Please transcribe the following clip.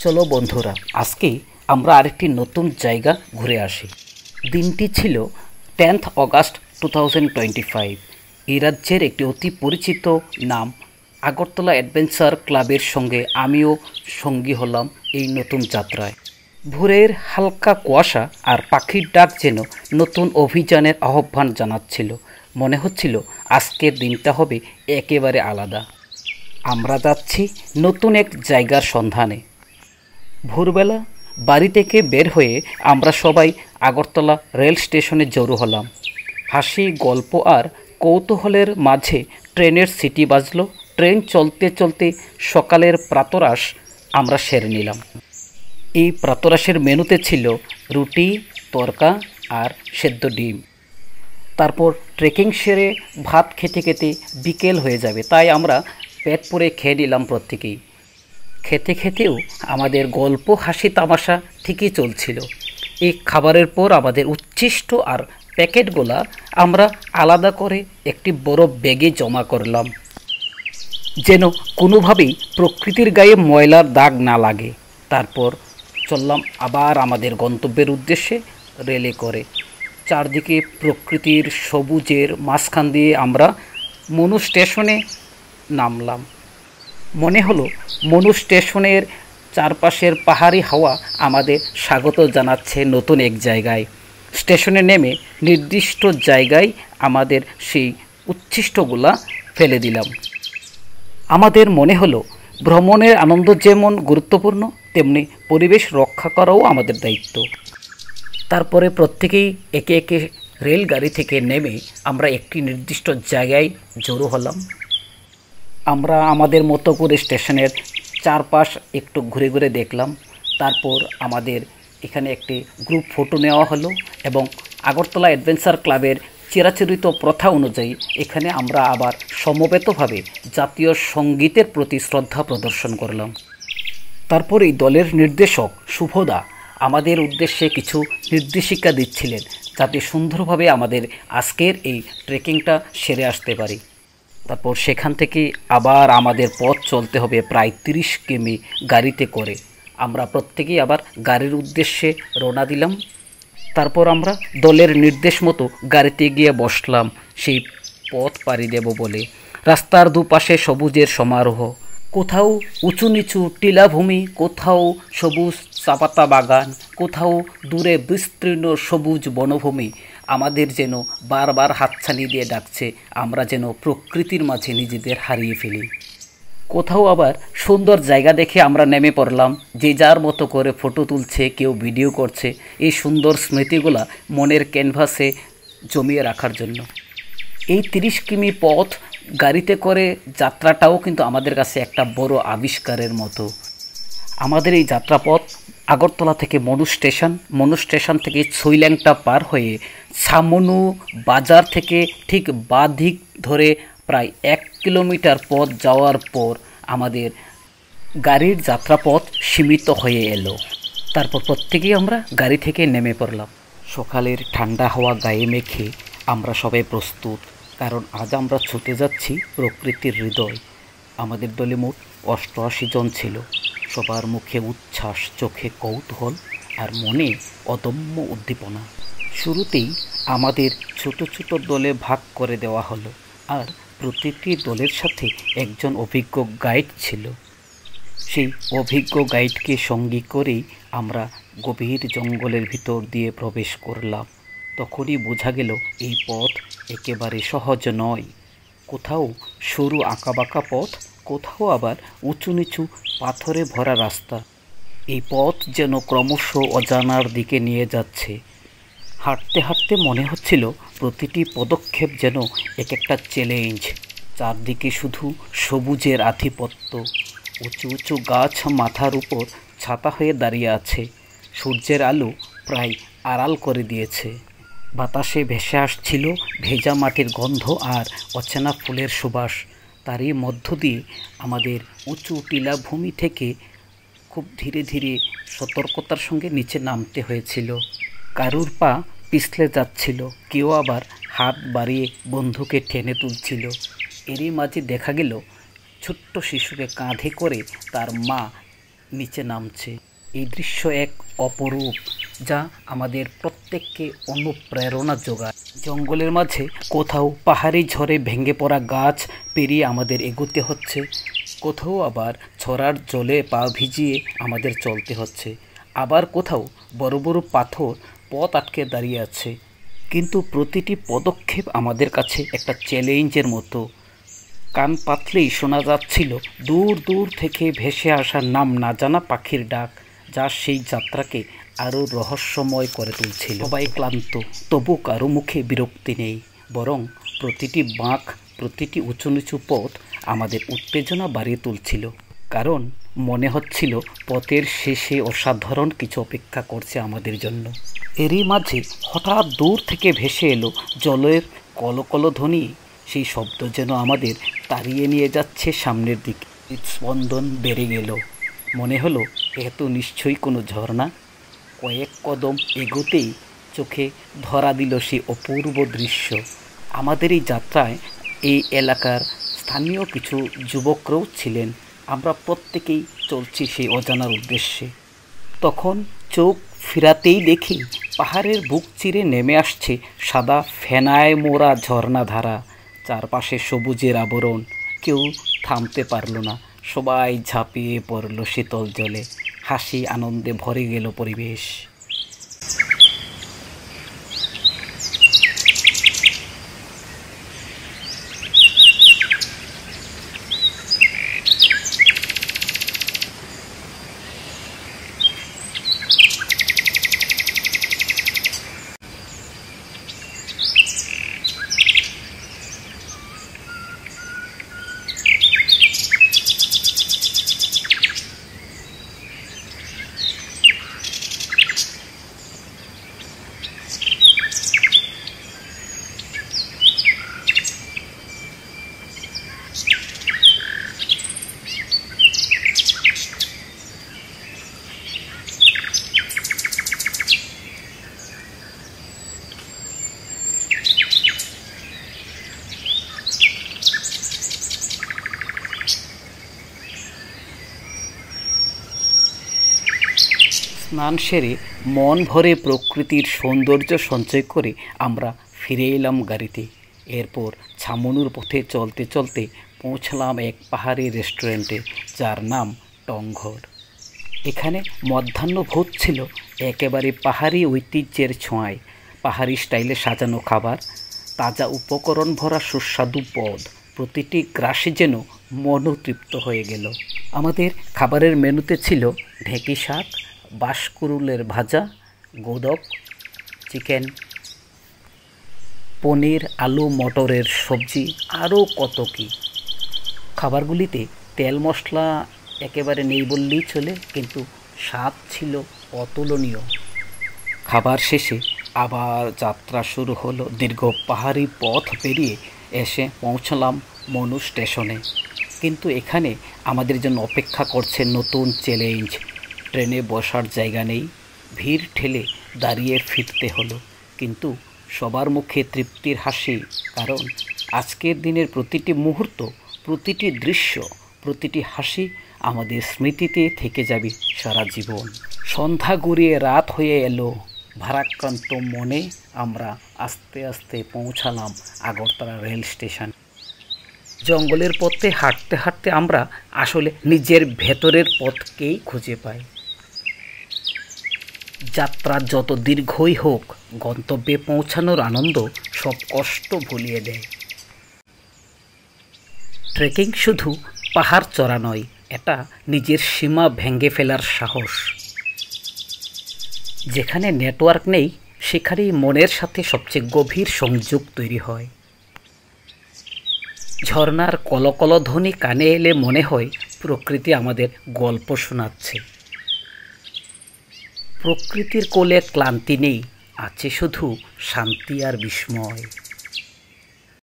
চলো বন্ধুরা, আজকে আমরা আরেকটি নতুন জায়গা ঘুরে আসি। দিনটি ছিল 10th অগাস্ট 2025। এই রাজ্যের একটি অতি পরিচিত নাম আগরতলা অ্যাডভেঞ্চার ক্লাবের সঙ্গে আমিও সঙ্গী হলাম এই নতুন যাত্রায়। ভোরের হালকা কুয়াশা আর পাখির ডাক যেন নতুন অভিযানের আহ্বান জানাচ্ছিল। মনে হচ্ছিল আজকের দিনটা হবে একেবারে আলাদা। আমরা যাচ্ছি নতুন এক জায়গার সন্ধানে। ভোরবেলা বাড়ি থেকে বের হয়ে আমরা সবাই আগরতলা রেল স্টেশনে জড়ো হলাম। হাসি, গল্প আর কৌতূহলের মাঝে ট্রেনের সিটি বাজলো। ট্রেন চলতে চলতে সকালের প্রাতরাশ আমরা সেরে নিলাম। এই প্রাতরাশের মেনুতে ছিল রুটি, তরকা আর সেদ্ধ ডিম। তারপর ট্রেকিং সেরে ভাত খেতে খেতে বিকেল হয়ে যাবে, তাই আমরা পেট পুরে খেয়ে নিলাম প্রত্যেকেই। খেতে খেতেও আমাদের গল্প, হাসি তামাশা ঠিকই চলছিল। এই খাবারের পর আমাদের উচ্ছিষ্ট আর প্যাকেটগুলা আমরা আলাদা করে একটি বড় ব্যাগে জমা করলাম, যেন কোনোভাবেই প্রকৃতির গায়ে ময়লার দাগ না লাগে। তারপর চললাম আবার আমাদের গন্তব্যের উদ্দেশ্যে রেলে করে। চারদিকে প্রকৃতির সবুজের মাঝখান দিয়ে আমরা মনু স্টেশনে নামলাম। মনে হলো মনু স্টেশনের চারপাশের পাহাড়ি হাওয়া আমাদের স্বাগত জানাচ্ছে নতুন এক জায়গায়। স্টেশনে নেমে নির্দিষ্ট জায়গায় আমাদের সেই উচ্ছিষ্টগুলা ফেলে দিলাম। আমাদের মনে হলো ভ্রমণের আনন্দ যেমন গুরুত্বপূর্ণ, তেমনি পরিবেশ রক্ষা করাও আমাদের দায়িত্ব। তারপরে প্রত্যেকেই একে একে রেলগাড়ি থেকে নেমে আমরা একটি নির্দিষ্ট জায়গায় জড়ো হলাম। আমরা আমাদের মতো করে স্টেশনের চারপাশ একটু ঘুরে ঘুরে দেখলাম। তারপর আমাদের এখানে একটি গ্রুপ ফটো নেওয়া হলো এবং আগরতলা অ্যাডভেঞ্চার ক্লাবের চিরাচরিত প্রথা অনুযায়ী এখানে আমরা আবার সমবেতভাবে জাতীয় সঙ্গীতের প্রতি শ্রদ্ধা প্রদর্শন করলাম। তারপর এই দলের নির্দেশক শুভদা আমাদের উদ্দেশ্যে কিছু নির্দেশিকা দিচ্ছিলেন, যাতে সুন্দরভাবে আমাদের আজকের এই ট্রেকিংটা সেরে আসতে পারি। তারপর সেখান থেকে আবার আমাদের পথ চলতে হবে প্রায় 30 কিমি গাড়িতে করে। আমরা প্রত্যেকেই আবার গাড়ির উদ্দেশ্যে রওনা দিলাম। তারপর আমরা দলের নির্দেশ মতো গাড়িতে গিয়ে বসলাম সেই পথ পাড়ি দেব বলে। রাস্তার দুপাশে সবুজের সমারোহ, কোথাও উঁচু নিচু টিলাভূমি, কোথাও সবুজ চাপাতা বাগান, কোথাও দূরে বিস্তীর্ণ সবুজ বনভূমি আমাদের যেন বারবার হাতছানি দিয়ে ডাকছে, আমরা যেন প্রকৃতির মাঝে নিজেদের হারিয়ে ফেলি। কোথাও আবার সুন্দর জায়গা দেখে আমরা নেমে পড়লাম, যে যার মতো করে ফটো তুলছে, কেউ ভিডিও করছে, এই সুন্দর স্মৃতিগুলা মনের ক্যানভাসে জমিয়ে রাখার জন্য। এই 30 কিমি পথ গাড়িতে করে যাত্রাটাও কিন্তু আমাদের কাছে একটা বড় আবিষ্কারের মতো। আমাদের এই যাত্রাপথ আগরতলা থেকে মনু স্টেশন থেকে ছইল্যাংটা পার হয়ে ছামনু বাজার থেকে ঠিক বাঁ দিক ধরে প্রায় 1 কিলোমিটার পথ যাওয়ার পর আমাদের গাড়ির যাত্রাপথ সীমিত হয়ে এলো। তারপর প্রত্যেকেই আমরা গাড়ি থেকে নেমে পড়লাম। সকালের ঠান্ডা হাওয়া গায়ে মেখে আমরা সবাই প্রস্তুত, কারণ আজ আমরা ছুটে যাচ্ছি প্রকৃতির হৃদয়। আমাদের দলে মোট 88 জন ছিল। সবার মুখে উচ্ছ্বাস, চোখে কৌতূহল আর মনে অদম্য উদ্দীপনা। শুরুতেই আমাদের ছোট ছোট দলে ভাগ করে দেওয়া হলো, আর প্রতিটি দলের সাথে একজন অভিজ্ঞ গাইড ছিল। সেই অভিজ্ঞ গাইডকে সঙ্গী করেই আমরা গভীর জঙ্গলের ভিতর দিয়ে প্রবেশ করলাম। তখনই বোঝা গেল এই পথ একেবারে সহজ নয়। কোথাও সরু আঁকাবাঁকা পথ, কোথাও আবার উঁচু নিচু পাথরে ভরা রাস্তা। এই পথ যেন ক্রমশ অজানার দিকে নিয়ে যাচ্ছে। হাঁটতে হাঁটতে মনে হচ্ছিল প্রতিটি পদক্ষেপ যেন এক একটা চ্যালেঞ্জ। চারদিকে শুধু সবুজের আধিপত্য। উঁচু উঁচু গাছ মাথার উপর ছাতা হয়ে দাঁড়িয়ে আছে। সূর্যের আলো প্রায় আড়াল করে দিয়েছে। বাতাসে ভেসে আসছিল ভেজা মাটির গন্ধ আর অচেনা ফুলের সুবাস। তারই মধ্য দিয়ে আমাদের উঁচু টিলাভূমি থেকে খুব ধীরে ধীরে সতর্কতার সঙ্গে নিচে নামতে হয়েছিল। কারুর পা পিছলে যাচ্ছিল, কেউ আবার হাত বাড়িয়ে বন্ধুকে টেনে তুলছিল। এরই মাঝে দেখা গেল ছোট্ট শিশুকে কাঁধে করে তার মা নিচে নামছে। এই দৃশ্য এক অপরূপ, যা আমাদের প্রত্যেককে অনুপ্রেরণা যোগায়। জঙ্গলের মাঝে কোথাও পাহাড়ি ঝড়ে ভেঙে পড়া গাছ পেরিয়ে আমাদের এগোতে হচ্ছে, কোথাও আবার ছড়ার জলে পা ভিজিয়ে আমাদের চলতে হচ্ছে, আবার কোথাও বড় বড় পাথর পথ আটকে দাঁড়িয়ে আছে। কিন্তু প্রতিটি পদক্ষেপ আমাদের কাছে একটা চ্যালেঞ্জের মতো। কান পাতলেই শোনা যাচ্ছিল দূর দূর থেকে ভেসে আসা নাম না জানা পাখির ডাক, যা সেই যাত্রাকে আরও রহস্যময় করে তুলছিল। সবাই ক্লান্ত, তবু কারো মুখে বিরক্তি নেই, বরং প্রতিটি বাঁক, প্রতিটি উঁচু নিচু পথ আমাদের উত্তেজনা বাড়িয়ে তুলছিল। কারণ মনে হচ্ছিল পথের শেষে অসাধারণ কিছু অপেক্ষা করছে আমাদের জন্য। এরই মাঝে হঠাৎ দূর থেকে ভেসে এলো জলের কলকলধ্বনি। সেই শব্দ যেন আমাদের তাড়িয়ে নিয়ে যাচ্ছে সামনের দিকে। স্পন্দন বেড়ে গেল, মনে হলো এত নিশ্চয়ই কোনো ঝর্ণা। কয়েক কদম এগোতেই চোখে ধরা দিল সেই অপূর্ব দৃশ্য। আমাদের এই যাত্রায় এই এলাকার স্থানীয় কিছু যুবকরাও ছিলেন। আমরা প্রত্যেকেই চলছি সেই অজানার উদ্দেশ্যে। তখন চোখ ফিরাতেই দেখি পাহাড়ের বুক চিরে নেমে আসছে সাদা ফেনায় মোড়া ঝর্ণাধারা। চারপাশে সবুজের আবরণ। কেউ থামতে পারল না, সবাই ঝাঁপিয়ে পড়ল শীতল জলে। হাসি আনন্দে ভরে গেল পরিবেশ। স্নান সেরে মন ভরে প্রকৃতির সৌন্দর্য সঞ্চয় করে আমরা ফিরে এলাম গাড়িতে। এরপর ছামনুর পথে চলতে চলতে পৌঁছলাম এক পাহাড়ি রেস্টুরেন্টে, যার নাম টংঘর। এখানে মধ্যাহ্নভোজ ছিল একেবারে পাহাড়ি ঐতিহ্যের ছোঁয়ায়। পাহাড়ি স্টাইলে সাজানো খাবার, তাজা উপকরণ ভরা সুস্বাদু পদ, প্রতিটি গ্রাসে যেন মনোতৃপ্ত হয়ে গেল। আমাদের খাবারের মেনুতে ছিল ঢেঁকি শাক, বাঁশকুড়ুলের ভাজা, গোদক, চিকেন, পনির, আলু মটরের সবজি, আরও কত কী। খাবারগুলিতে তেল মশলা একেবারে নেই বললেই চলে, কিন্তু স্বাদ ছিল অতুলনীয়। খাবার শেষে আবার যাত্রা শুরু হলো। দীর্ঘ পাহাড়ি পথ পেরিয়ে এসে পৌঁছলাম মনু স্টেশনে। কিন্তু এখানে আমাদের জন্য অপেক্ষা করছে নতুন চ্যালেঞ্জ। ট্রেনে বসার জায়গা নেই, ভিড় ঠেলে দাঁড়িয়ে ফিরতে হলো। কিন্তু সবার মুখে তৃপ্তির হাসি, কারণ আজকের দিনের প্রতিটি মুহূর্ত, প্রতিটি দৃশ্য, প্রতিটি হাসি আমাদের স্মৃতিতে থেকে যাবে সারা জীবন। সন্ধ্যা গড়িয়ে রাত হয়ে এলো। ভারাক্রান্ত মনে আমরা আস্তে আস্তে পৌঁছালাম আগরতলা রেল স্টেশন। জঙ্গলের পথে হাঁটতে হাঁটতে আমরা আসলে নিজের ভেতরের পথকেই খুঁজে পাই। যাত্রা যত দীর্ঘই হোক, গন্তব্যে পৌঁছানোর আনন্দ সব কষ্ট ভুলিয়ে দেয়। ট্রেকিং শুধু পাহাড় চড়া নয়, এটা নিজের সীমা ভেঙে ফেলার সাহস। যেখানে নেটওয়ার্ক নেই, সেখানেই মনের সাথে সবচেয়ে গভীর সংযোগ তৈরি হয়। ঝর্ণার কলকলধ্বনি কানে এলে মনে হয় প্রকৃতি আমাদের গল্প শোনাচ্ছে। প্রকৃতির কোলে ক্লান্তি নেই, আছে শুধু শান্তি আর বিস্ময়।